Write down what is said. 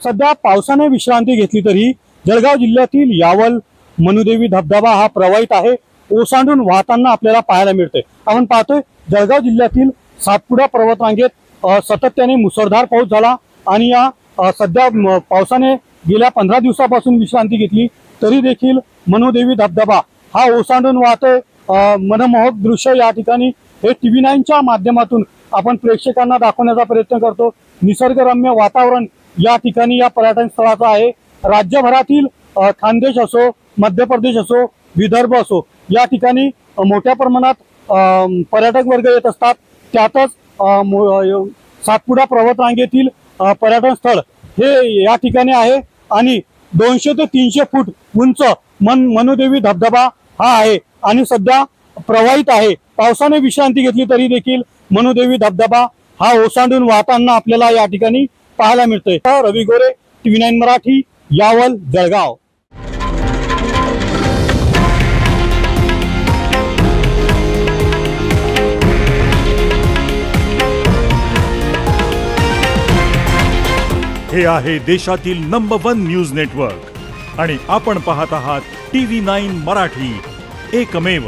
सध्या पावसाने विश्रांती घेतली तरी जळगाव जिल्ह्यातील यावल मनुदेवी धबधबा हा प्रवाहित आहे, ओसांडून वाहताना आपल्याला पाहायला मिळते। आपण पाहतोय जळगाव जिल्ह्यातील सातपुडा पर्वतरांगेत सातत्याने मुसळधार पाऊस झाला आणि या सध्या पावसाने गेल्या 15 दिवसापासून विश्रांती घेतली तरी देखील मनुदेवी धबधबा हा ओसांडून वाहतोय। मनमोहक दृश्य या ठिकाणी हे TV9च्या माध्यमातून आपण प्रेक्षकांना दाखवण्याचा प्रयत्न करतो। निसर्गरम्य वातावरण या ठिकाणी या पर्यटन स्थळाचं आहे। राज्यभरातील खानदेश असो, मध्य प्रदेश असो, विदर्भ असो या ठिकाणी मोठ्या प्रमाणात पर्यटक वर्ग येत असतात। त्यातच सातपुडा पर्वतरांगेतील पर्यटन स्थळ हे या ठिकाणी आहे आणि 200 ते 300 फूट उंच मनुदेवी धबधबा हा आहे आणि सध्या प्रवाहित आहे। पावसाने विश्रांती घेतली तरी देखील मनुदेवी धबधबा हा ओसांडून वाहताना आपल्याला या ठिकाणी पाहायला मिळतोय। रवी गोरे, TV9 मराठी, यावल, जळगाव। हे आहे देशातील नंबर 1 न्यूज नेटवर्क आणि आपण पाहत आहात TV9 मराठी, एकमेव।